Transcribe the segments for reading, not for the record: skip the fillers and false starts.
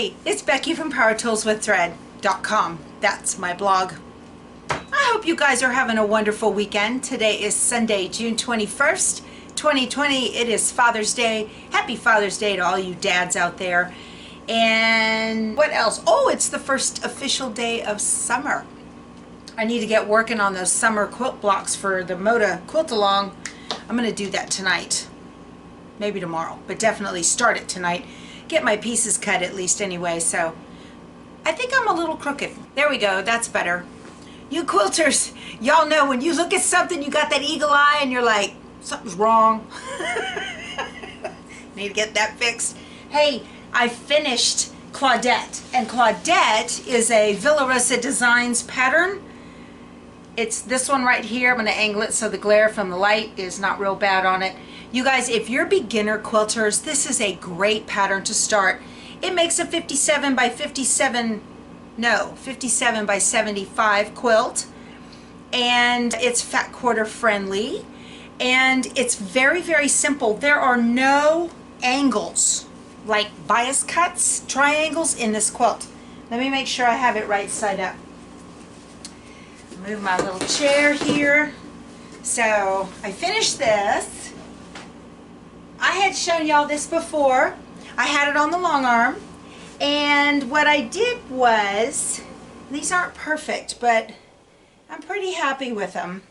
Hey, it's Becky from powertoolswiththread.com. That's my blog. I hope you guys are having a wonderful weekend. Today is Sunday, June 21st, 2020. It is Father's Day. Happy Father's Day to all you dads out there. And what else? Oh, it's the first official day of summer. I need to get working on those summer quilt blocks for the Moda quilt along. I'm going to do that tonight. Maybe tomorrow, but definitely start it tonight. Get my pieces cut at least anyway, so I think I'm a little crooked. There we go, that's better. You quilters, y'all know when you look at something, you got that eagle eye and you're like, something's wrong. Need to get that fixed. Hey, I finished Claudette, and Claudette is a Villa Rosa Designs pattern. It's this one right here. I'm going to angle it so the glare from the light is not real bad on it. You guys, if you're beginner quilters, this is a great pattern to start. It makes a 57 by 75 quilt, and it's fat quarter friendly, and it's very, very simple. There are no angles like bias cuts, triangles in this quilt. Let me make sure I have it right side up. Move my little chair here. So I finished this. I had shown y'all this before. I had it on the long arm, and what I did was, these aren't perfect, but I'm pretty happy with them,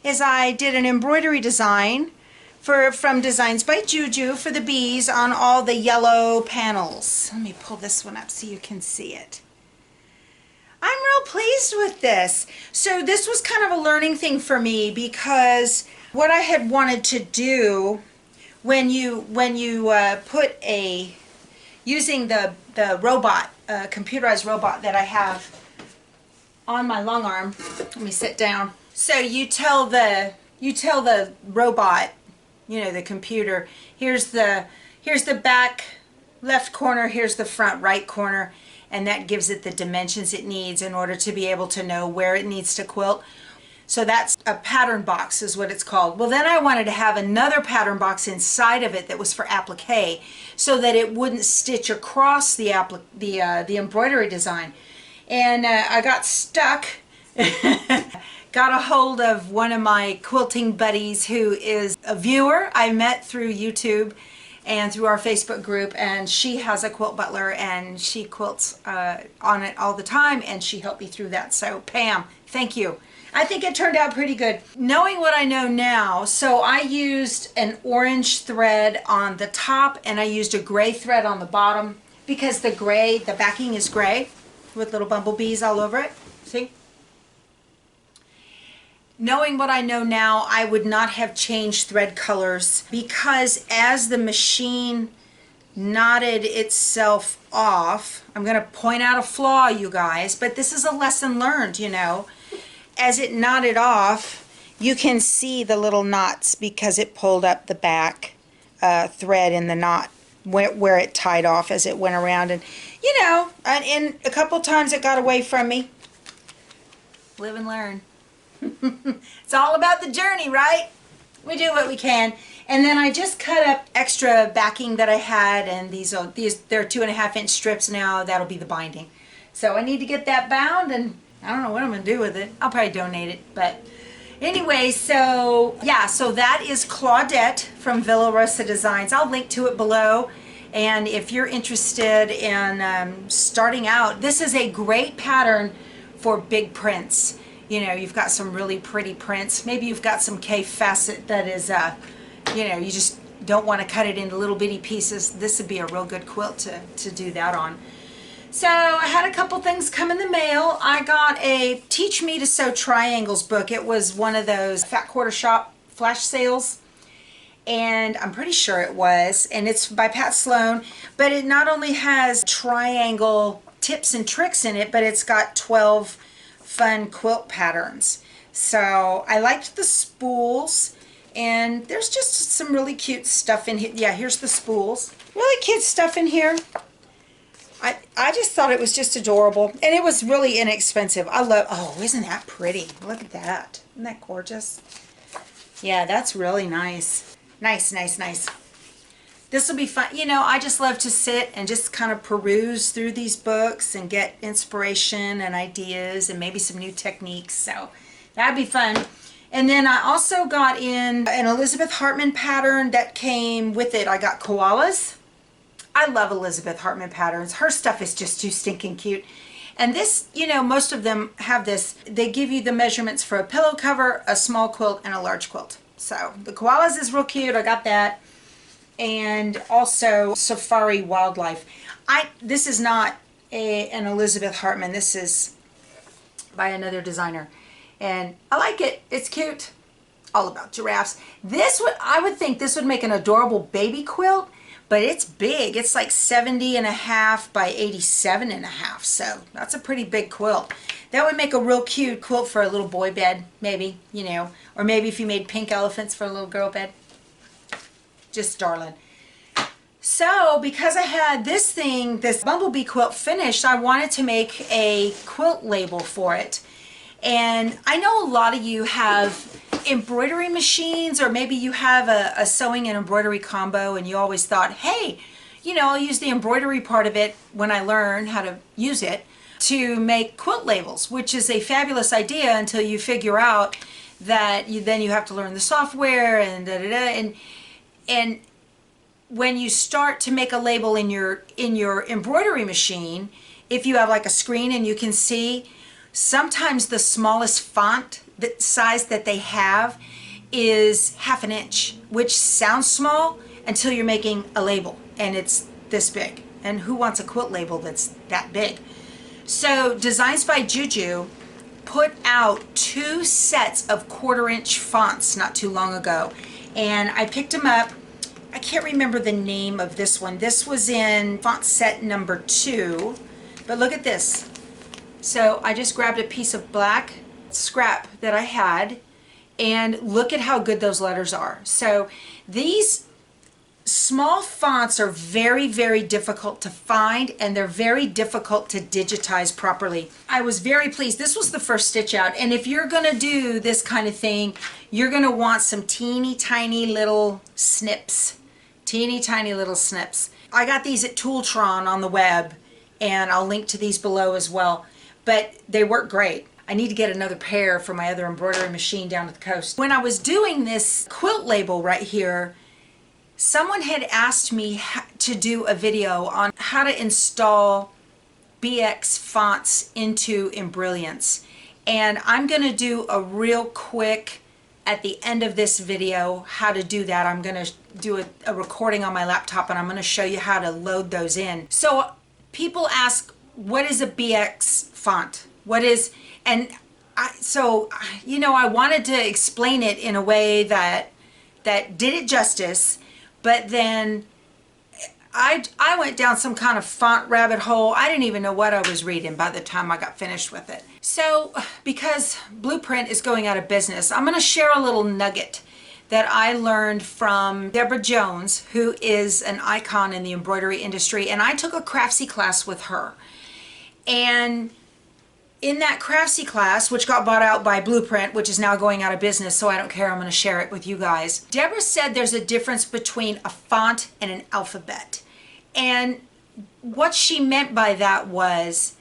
is I did an embroidery design from Designs by Juju for the bees on all the yellow panels. Let me pull this one up so you can see it. I'm real pleased with this. So this was kind of a learning thing for me, because what I had wanted to do when you put using the robot, computerized robot that I have on my long arm. Let me sit down. So you tell the robot, you know, the computer, here's the back left corner, here's the front right corner, and that gives it the dimensions it needs in order to be able to know where it needs to quilt. So that's a pattern box is what it's called. Well, then I wanted to have another pattern box inside of it that was for applique, so that it wouldn't stitch across the embroidery design. And I got stuck. Got a hold of one of my quilting buddies who is a viewer I met through YouTube and through our Facebook group, and she has a quilt butler and she quilts on it all the time, and she helped me through that. So Pam, thank you. I think it turned out pretty good. Knowing what I know now, so I used an orange thread on the top and I used a gray thread on the bottom, because the backing is gray with little bumblebees all over it. See? Knowing what I know now, I would not have changed thread colors, because as the machine knotted itself off, I'm going to point out a flaw, you guys, but this is a lesson learned, you know. As it knotted off, you can see the little knots because it pulled up the back thread in the knot where it tied off as it went around. And, you know, and a couple times it got away from me. Live and learn. It's all about the journey, right? We do what we can. And then I just cut up extra backing that I had, and they're 2.5 inch strips now. That'll be the binding. So I need to get that bound, and I don't know what I'm going to do with it. I'll probably donate it. But anyway, so yeah, so that is Claudette from Villa Rosa Designs. I'll link to it below. And if you're interested in starting out, this is a great pattern for big prints. You know, you've got some really pretty prints. Maybe you've got some K facet that is, you know, you just don't want to cut it into little bitty pieces. This would be a real good quilt to do that on. So I had a couple things come in the mail. I got a Teach Me to Sew Triangles book. It was one of those Fat Quarter Shop flash sales, and I'm pretty sure it was, and it's by Pat Sloan, but it not only has triangle tips and tricks in it, but it's got 12 fun quilt patterns. So I liked the spools, and there's just some really cute stuff in here. Yeah, here's the spools. Really cute stuff in here. I just thought it was just adorable, and it was really inexpensive. I love, oh, isn't that pretty? Look at that. Isn't that gorgeous? Yeah, that's really nice. Nice, nice, nice. this will be fun. You know, I just love to sit and just kind of peruse through these books and get inspiration and ideas and maybe some new techniques. So that'd be fun. And then I also got in an Elizabeth Hartman pattern that came with it. I got koalas. I love Elizabeth Hartman patterns. Her stuff is just too stinking cute. And this, you know, most of them have this. They give you the measurements for a pillow cover, a small quilt, and a large quilt. So the koalas is real cute. I got that. And also Safari Wildlife. This is not an Elizabeth Hartman. This is by another designer. And I like it. It's cute. All about giraffes. I would think this would make an adorable baby quilt, but it's big. It's like 70.5 by 87.5. So that's a pretty big quilt. That would make a real cute quilt for a little boy bed, maybe, you know, or maybe if you made pink elephants for a little girl bed. Just darling. So because I had this bumblebee quilt finished, I wanted to make a quilt label for it. And I know a lot of you have embroidery machines, or maybe you have a sewing and embroidery combo and you always thought, hey, you know, I'll use the embroidery part of it when I learn how to use it to make quilt labels, which is a fabulous idea until you figure out that then you have to learn the software and and when you start to make a label in your embroidery machine, if you have like a screen and you can see, sometimes the smallest font size that they have is 1/2 inch, which sounds small until you're making a label and it's this big. And who wants a quilt label that's that big? So Designs by Juju put out 2 sets of 1/4 inch fonts not too long ago. And I picked them up. I can't remember the name of this one. This was in font set number 2. But look at this. So I just grabbed a piece of black scrap that I had, and look at how good those letters are. So these small fonts are very, very difficult to find, and they're very difficult to digitize properly. I was very pleased. This was the first stitch out, and if you're gonna do this kind of thing, you're gonna want some teeny tiny little snips. Teeny tiny little snips. I got these at Tooltron on the web, and I'll link to these below as well. But they work great. I need to get another pair for my other embroidery machine down at the coast. When I was doing this quilt label right here, someone had asked me to do a video on how to install BX fonts into Embrilliance. And I'm gonna do a real quick, at the end of this video, how to do that. I'm gonna do a recording on my laptop and I'm gonna show you how to load those in. So people ask, what is a BX font? What is, and so, you know, I wanted to explain it in a way that did it justice, but then I went down some kind of font rabbit hole. I didn't even know what I was reading by the time I got finished with it. So because Blueprint is going out of business, I'm going to share a little nugget that I learned from Deborah Jones, who is an icon in the embroidery industry, and I took a Craftsy class with her. And in that Craftsy class, which got bought out by Blueprint, which is now going out of business, so I don't care, I'm going to share it with you guys. Deborah said there's a difference between a font and an alphabet. And what she meant by that was,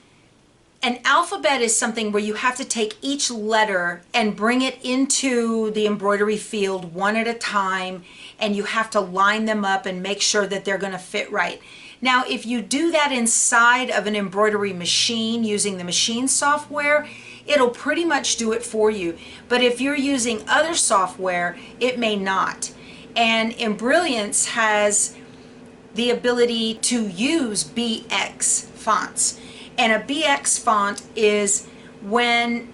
an alphabet is something where you have to take each letter and bring it into the embroidery field one at a time, and you have to line them up and make sure that they're going to fit right. Now, if you do that inside of an embroidery machine using the machine software, it'll pretty much do it for you. But if you're using other software, it may not. And Embrilliance has the ability to use BX fonts. And a BX font is when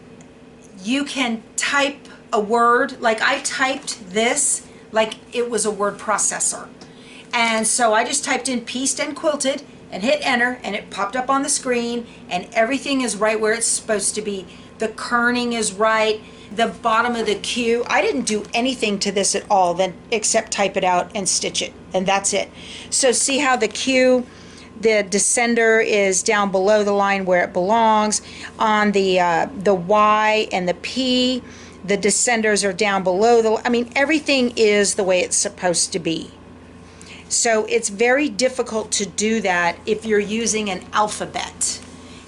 you can type a word, like I typed this like it was a word processor. And so I just typed in pieced and quilted and hit enter, and it popped up on the screen, and everything is right where it's supposed to be. The kerning is right, the bottom of the Q. I didn't do anything to this at all then except type it out and stitch it, and that's it. So see how the Q, the descender is down below the line where it belongs. On the Y and the P, the descenders are down below the, I mean, everything is the way it's supposed to be. So it's very difficult to do that if you're using an alphabet.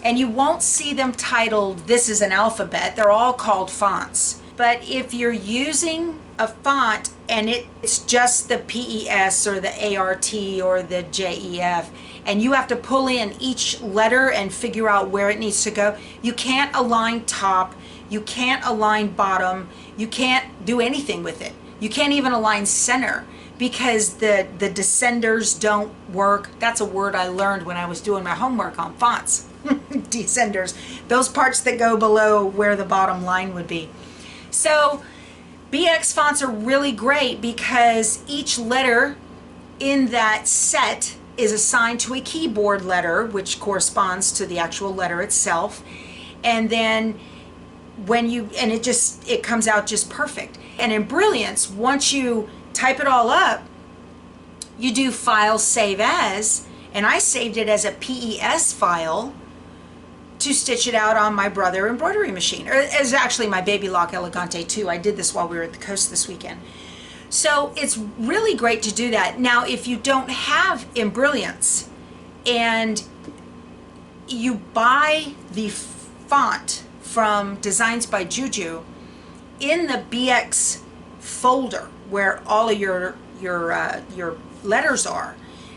And you won't see them titled, "This is an alphabet." They're all called fonts. But if you're using a font and it's just the PES or the ART or the JEF, and you have to pull in each letter and figure out where it needs to go, you can't align top, you can't align bottom, you can't do anything with it. You can't even align center because the descenders don't work. That's a word I learned when I was doing my homework on fonts. Descenders, those parts that go below where the bottom line would be. So BX fonts are really great because each letter in that set is assigned to a keyboard letter, which corresponds to the actual letter itself. And then it comes out just perfect. And in Embrilliance, once you type it all up, you do File Save As, and I saved it as a PES file to stitch it out on my Brother embroidery machine. Or it's actually my Baby Lock Elegante too. I did this while we were at the coast this weekend. So it's really great to do that. Now, if you don't have Embrilliance and you buy the font from Designs by Juju, in the BX folder where all of your letters are,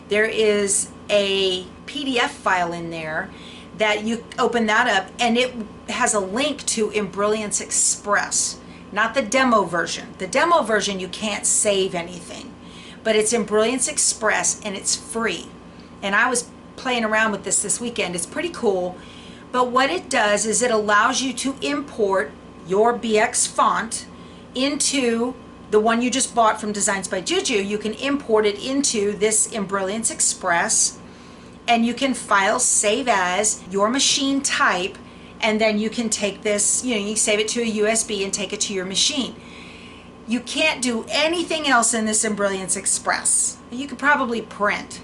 there is a PDF file in there that you open that up, and it has a link to Embrilliance Express, not the demo version. The demo version, you can't save anything, but it's Embrilliance Express and it's free. And I was playing around with this weekend. It's pretty cool. But what it does is it allows you to import your BX font into the one you just bought from Designs by Juju. You can import it into this Embrilliance Express, and you can file save as your machine type, and then you can take this, you save it to a USB and take it to your machine. You can't do anything else in this Embrilliance Express. You could probably print,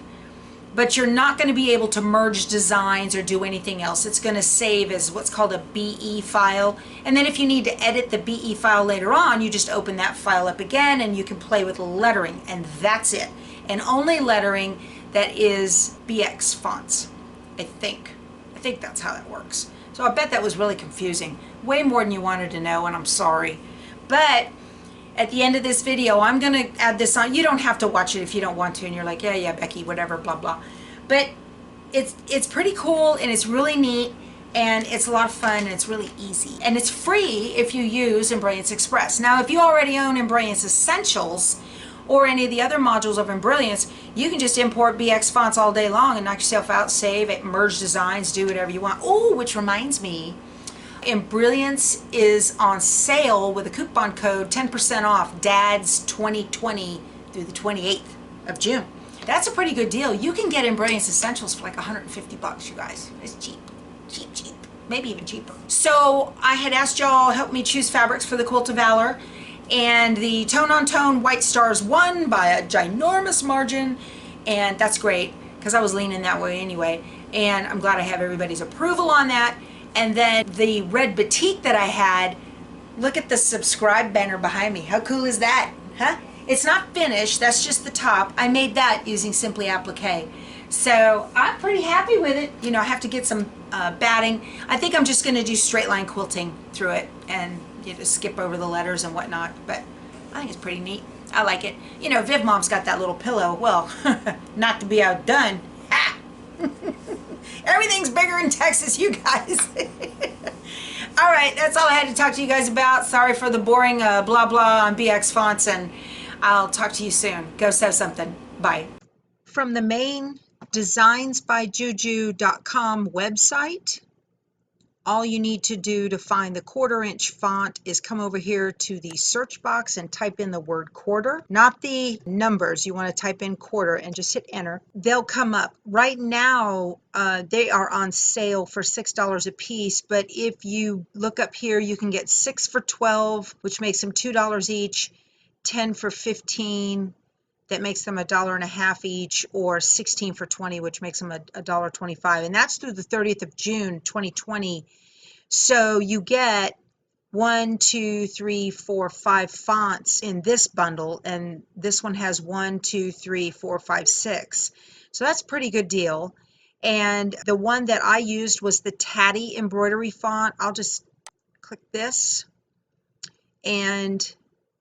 but you're not going to be able to merge designs or do anything else. It's going to save as what's called a BE file. And then if you need to edit the BE file later on, you just open that file up again and you can play with lettering, and that's it. And only lettering that is BX fonts, I think. I think that's how that works. So I bet that was really confusing. Way more than you wanted to know, and I'm sorry. But at the end of this video, I'm going to add this on. You don't have to watch it if you don't want to, and you're like, yeah, Becky, whatever, blah, blah. But it's pretty cool, and it's really neat, and it's a lot of fun, and it's really easy. And it's free if you use Embrilliance Express. Now, if you already own Embrilliance Essentials or any of the other modules of Embrilliance, you can just import BX fonts all day long and knock yourself out, save it, merge designs, do whatever you want. Oh, which reminds me, Embrilliance is on sale with a coupon code 10% off, DADS 2020 through the 28th of June. That's a pretty good deal. You can get Embrilliance Essentials for like $150, you guys. It's cheap, cheap, maybe even cheaper. So I had asked y'all help me choose fabrics for the Quilt of Valor, and the Tone on Tone White Stars won by a ginormous margin, and that's great because I was leaning that way anyway, and I'm glad I have everybody's approval on that. And then the red batik that I had, look at the subscribe banner behind me. How cool is that? Huh? It's not finished, that's just the top. I made that using Simply Applique. So I'm pretty happy with it. I have to get some batting. I think I'm just gonna do straight line quilting through it and just skip over the letters and whatnot, but I think it's pretty neat. I like it. Viv Mom's got that little pillow. Well, not to be outdone. Ha! Everything's bigger in Texas, you guys. All right, that's all I had to talk to you guys about. Sorry for the boring blah blah on BX fonts, and I'll talk to you soon. Go sew something. Bye. From the main designsbyjuju.com website, all you need to do to find the 1/4 inch font is come over here to the search box and type in the word quarter, not the numbers. You want to type in quarter and just hit enter. They'll come up. Right now, they are on sale for $6 a piece, but if you look up here, you can get 6 for $12, which makes them $2 each, 10 for $15, that makes them $1.50 each, or 16 for $20, which makes them $1.25, and that's through the 30th of June 2020. So you get 1, 2, 3, 4, 5 fonts in this bundle, and this one has 1, 2, 3, 4, 5, 6. So that's a pretty good deal. And the one that I used was the Tatty embroidery font. I'll just click this, and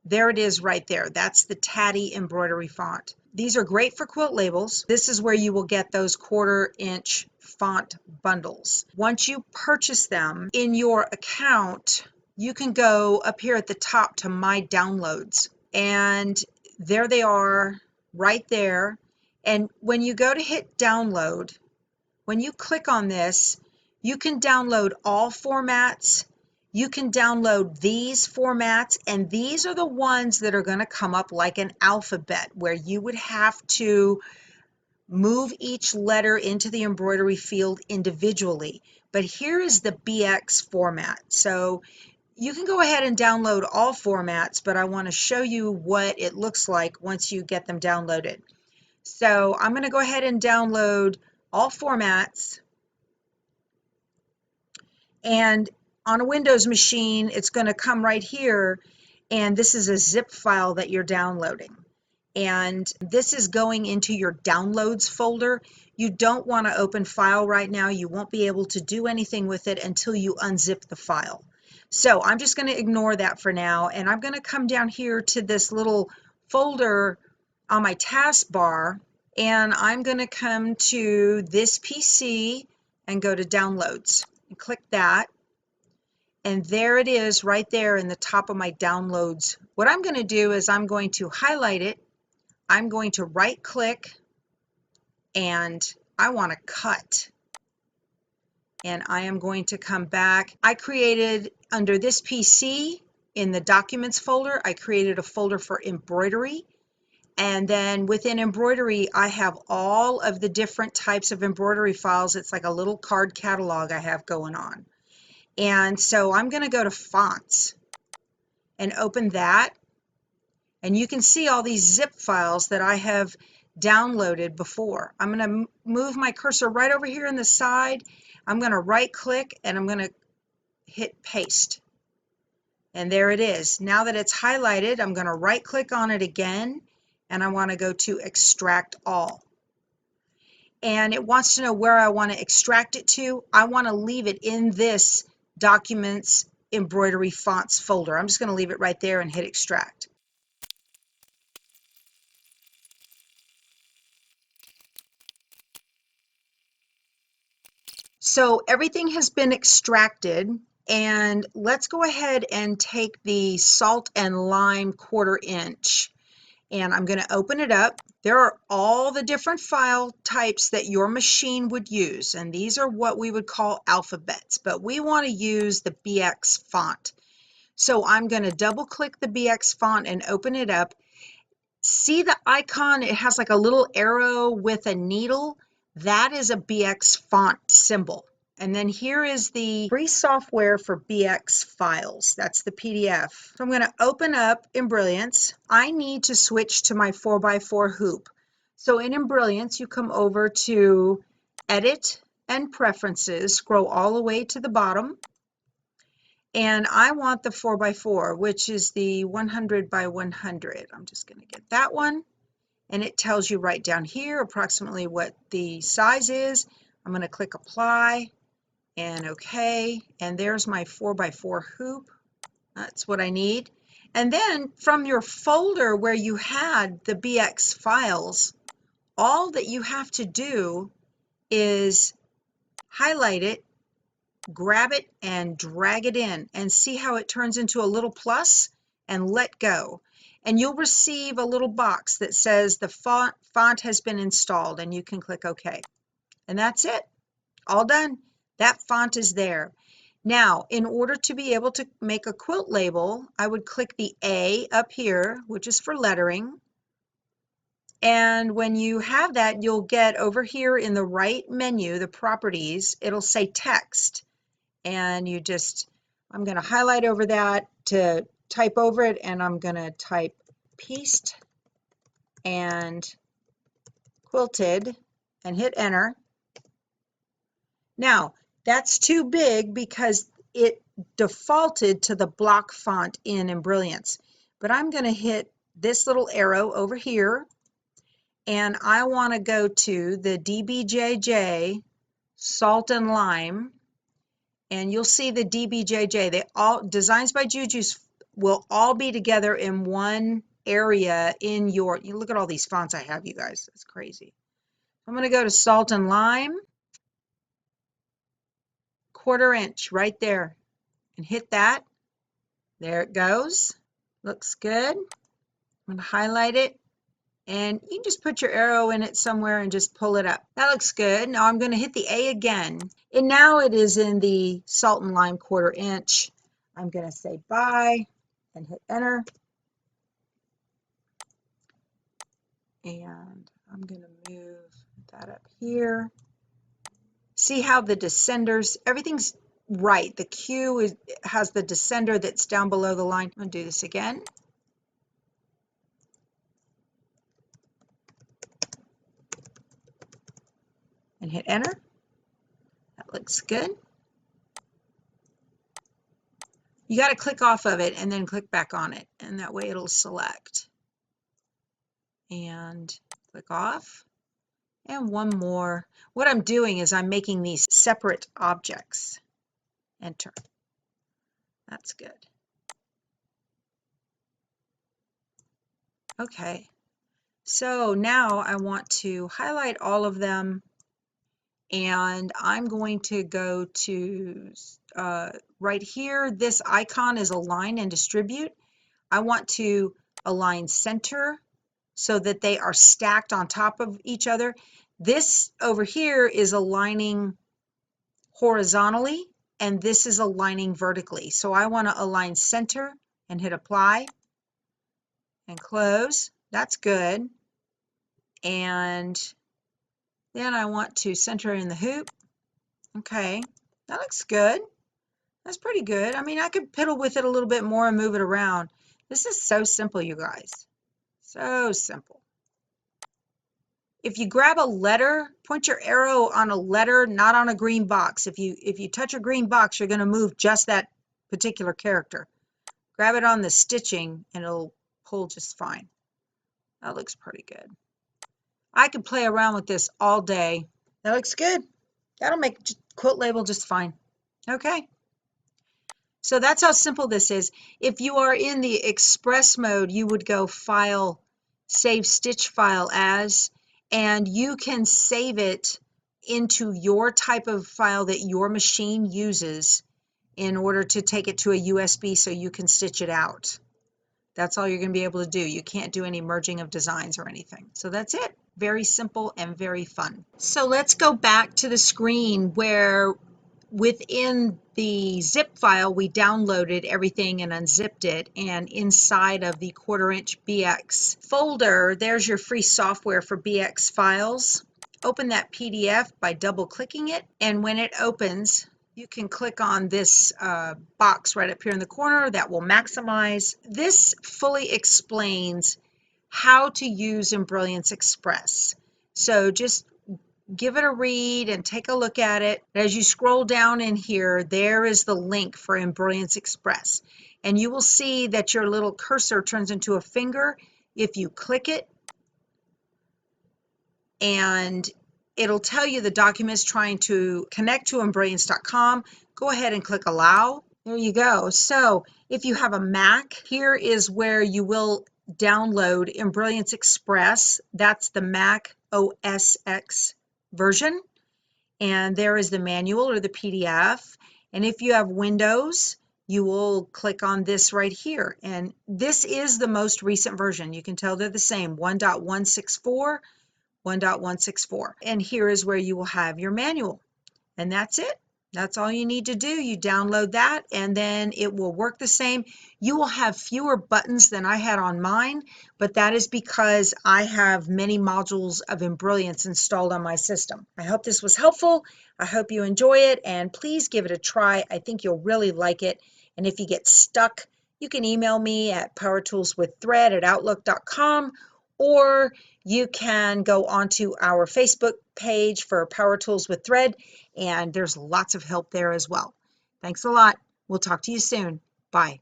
there it is right there. That's the Tatty embroidery font. These are great for quilt labels. This is where you will get those 1/4 inch font bundles. Once you purchase them in your account, you can go up here at the top to My Downloads, and there they are right there. And when you go to hit download, when you click on this, you can download all formats. You can download these formats, and these are the ones that are going to come up like an alphabet, where you would have to move each letter into the embroidery field individually. But here is the BX format. So you can go ahead and download all formats, but I want to show you what it looks like once you get them downloaded. So I'm going to go ahead and download all formats. And on a Windows machine, it's going to come right here, and this is a zip file that you're downloading. And this is going into your downloads folder. You don't want to open file right now. You won't be able to do anything with it until you unzip the file. So I'm just going to ignore that for now, and I'm going to come down here to this little folder on my taskbar, and I'm going to come to this PC and go to downloads and click that. And there it is right there in the top of my downloads. What I'm going to do is I'm going to highlight it. I'm going to right click, and I want to cut. And I am going to come back. I created under this PC in the documents folder, I created a folder for embroidery. And then within embroidery, I have all of the different types of embroidery files. It's like a little card catalog I have going on. And so I'm going to go to fonts and open that. And you can see all these zip files that I have downloaded before. I'm going to move my cursor right over here on the side. I'm going to right click, and I'm going to hit paste. And there it is. Now that it's highlighted, I'm going to right click on it again, and I want to go to extract all. And it wants to know where I want to extract it to. I want to leave it in this documents embroidery fonts folder. I'm just going to leave it right there and hit extract. So everything has been extracted, and let's go ahead and take the salt and lime 1/4 inch, and I'm going to open it up. There are all the different file types that your machine would use, and these are what we would call alphabets, but we want to use the BX font. So I'm going to double click the BX font and open it up. See the icon? It has like a little arrow with a needle. That is a BX font symbol. And then here is the free software for BX files. That's the PDF. So I'm going to open up Embrilliance. I need to switch to my 4x4 hoop. So in Embrilliance, you come over to Edit and Preferences, scroll all the way to the bottom. And I want the 4x4, which is the 100 by 100. I'm just going to get that one. And it tells you right down here approximately what the size is. I'm going to click Apply and OK. And there's my 4x4 hoop. That's what I need. And then from your folder where you had the BX files, all that you have to do is highlight it, grab it, and drag it in, and see how it turns into a little plus, and let go. And you'll receive a little box that says the font has been installed, and you can click OK. And that's it. All done. That font is there. Now, in order to be able to make a quilt label, I would click the A up here, which is for lettering. And when you have that, you'll get over here in the right menu, the properties, it'll say text. And you just, I'm going to highlight over that to type over it, and I'm going to type pieced and quilted and hit enter. Now, that's too big because defaulted to the block font in Embrilliance. But I'm going to hit this little arrow over here, and I want to go to the DBJJ Salt and Lime, and you'll see the DBJJ. They all, Designs by Juju's, will all be together in one area in your, you look at all these fonts I have, you guys. It's crazy. I'm going to go to Salt and Lime, 1/4 inch right there, and hit that. There it goes. Looks good. I'm going to highlight it, and you can just put your arrow in it somewhere and just pull it up. That looks good. Now I'm going to hit the A again, and now it is in the Salt and Lime 1/4 inch. I'm going to say bye and hit enter. And I'm going to move that up here. See how the descenders, everything's right. The Q has the descender that's down below the line. I'm going to do this again. And hit enter. That looks good. You got to click off of it and then click back on it, and that way it'll select. And click off. And one more. What I'm doing is I'm making these separate objects. Enter. That's good. Okay. So now I want to highlight all of them, and I'm going to go to right here. This icon is align and distribute. I want to align center so that they are stacked on top of each other. This over here is aligning horizontally, and this is aligning vertically. So I want to align center and hit apply and close. That's good. And then I want to center in the hoop. Okay, that looks good. That's pretty good. I mean, I could piddle with it a little bit more and move it around. This is so simple, you guys. So simple. If you grab a letter, point your arrow on a letter, not on a green box. If you touch a green box, you're going to move just that particular character. Grab it on the stitching and it'll pull just fine. That looks pretty good. I could play around with this all day. That looks good. That'll make quilt label just fine. Okay. So that's how simple this is. If you are in the express mode, you would go File, Save Stitch File As, and you can save it into your type of file that your machine uses in order to take it to a USB so you can stitch it out. That's all you're going to be able to do. You can't do any merging of designs or anything. So that's it. Very simple and very fun. So let's go back to the screen where within the zip file we downloaded everything and unzipped it, and inside of the 1/4 inch BX folder there's your free software for BX files. Open that PDF by double clicking it, and when it opens you can click on this box right up here in the corner that will maximize. This fully explains how to use Embrilliance Express. So just give it a read and take a look at it. As you scroll down in here, there is the link for Embrilliance Express. And you will see that your little cursor turns into a finger if you click it. And it'll tell you the document's trying to connect to Embrilliance.com. Go ahead and click Allow. There you go. So if you have a Mac, here is where you will download Embrilliance Express. That's the Mac OS X version, and there is the manual or the PDF. And if you have Windows, you will click on this right here, and this is the most recent version. You can tell they're the same, 1.164, 1.164. And here is where you will have your manual, and that's it. That's all you need to do. You download that and then it will work the same. You will have fewer buttons than I had on mine, but that is because I have many modules of Embrilliance installed on my system. I hope this was helpful. I hope you enjoy it, and please give it a try. I think you'll really like it. And if you get stuck, you can email me at powertoolswiththread@outlook.com, or you can go onto our Facebook page for Power Tools with Thread, and there's lots of help there as well. Thanks a lot. We'll talk to you soon. Bye.